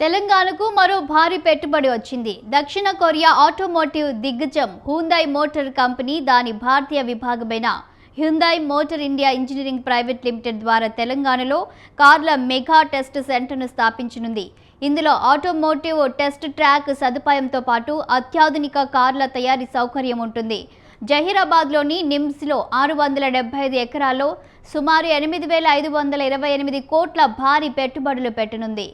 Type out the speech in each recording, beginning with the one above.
తెలంగాణకు మరో భారీ పెట్టుబడి వచ్చింది. దక్షిణ కొరియా ఆటోమోటివ్ దిగ్గజం హ్యుందాయ్ మోటార్ కంపెనీ దాని భారతీయ విభాగమైన Hyundai motor India engineering private limited ద్వారా తెలంగాణలో కార్ల మెగా టెస్ట్ సెంటర్ను స్థాపించనుంది. ఇందులో ఆటోమోటివ్ టెస్ట్ ట్రాక్ సదుపాయంతో పాటు అత్యాధునిక కార్ల తయారీ సౌకర్యం ఉంటుంది. జహీరాబాద్లోని నిమ్స్లో 675 ఎకరాల్లో సుమారు 8,528 కోట్ల భారీ పెట్టుబడులు పెట్టనుంది.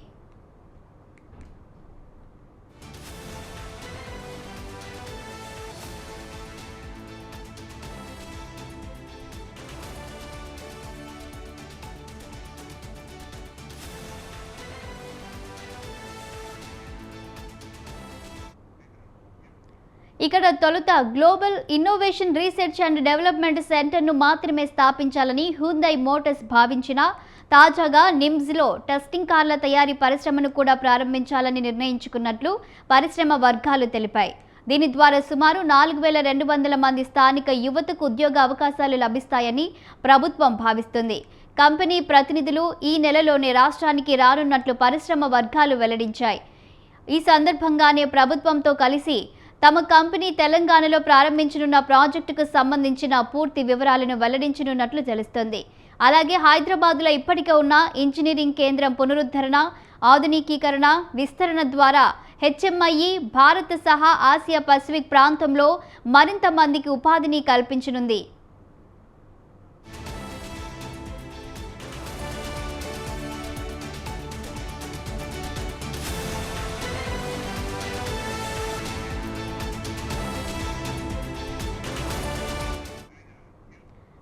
ఇక్కడ తొలుత global innovation research and development సెంటర్ను మాత్రమే స్థాపించాలని హ్యుందాయ్ మోటార్స్ భావించినా తాజాగా నిమ్స్లో టెస్టింగ్ కార్ల తయారీ పరిశ్రమను కూడా ప్రారంభించాలని నిర్ణయించుకున్నట్లు పరిశ్రమ వర్గాలు తెలిపాయి. దీని ద్వారా సుమారు 4,200 మంది స్థానిక యువతకు ఉద్యోగ అవకాశాలు లభిస్తాయని ప్రభుత్వం భావిస్తుంది. కంపెనీ ప్రతినిధులు ఈ నెలలోనే రాష్ట్రానికి రానున్నట్లు పరిశ్రమ వర్గాలు వెల్లడించాయి. ఈ సందర్భంగానే ప్రభుత్వంతో కలిసి తమ కంపెనీ తెలంగాణలో ప్రారంభించనున్న ప్రాజెక్టుకు సంబంధించిన పూర్తి వివరాలను వెల్లడించనున్నట్లు తెలుస్తోంది. అలాగే హైదరాబాద్లో ఇప్పటికే ఉన్న ఇంజనీరింగ్ కేంద్రం పునరుద్ధరణ, ఆధునికీకరణ, విస్తరణ ద్వారా హెచ్ఎంఐఈ భారత్ సహా ఆసియా పసిఫిక్ ప్రాంతంలో మరింత మందికి ఉపాధిని కల్పించనుంది.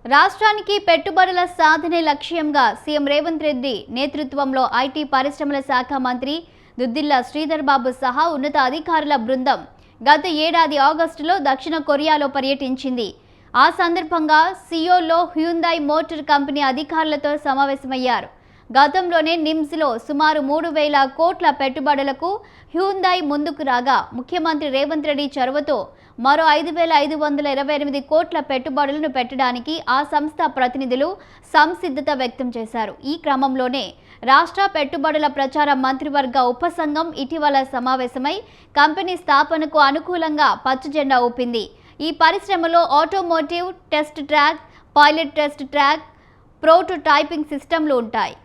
రాష్ట్రానికి పెట్టుబడుల సాధనే లక్ష్యంగా సీఎం రేవంత్ రెడ్డి నేతృత్వంలో ఐటీ పరిశ్రమల శాఖ మంత్రి దుద్దిల్ల శ్రీధర్ బాబు సహా ఉన్నత అధికారుల బృందం గత ఏడాది ఆగస్టులో దక్షిణ కొరియాలో పర్యటించింది. ఆ సందర్భంగా సియోల్లో హ్యుందాయ్ మోటార్ కంపెనీ అధికారులతో సమావేశమయ్యారు. గతంలోనే నిమ్స్లో సుమారు 3,000 కోట్ల పెట్టుబడులకు హ్యుందాయ్ ముందుకు రాగా ముఖ్యమంత్రి రేవంత్ రెడ్డి చొరవతో మరో 5,528 కోట్ల పెట్టుబడులను పెట్టడానికి ఆ సంస్థ ప్రతినిధులు సంసిద్ధత వ్యక్తం చేశారు. ఈ క్రమంలోనే రాష్ట్ర పెట్టుబడుల ప్రచార మంత్రివర్గ ఉపసంఘం ఇటీవల సమావేశమై కంపెనీ స్థాపనకు అనుకూలంగా పచ్చజెండా ఊపింది. ఈ పరిశ్రమలో automotive test track, pilot test track, prototyping సిస్టమ్లు ఉంటాయి.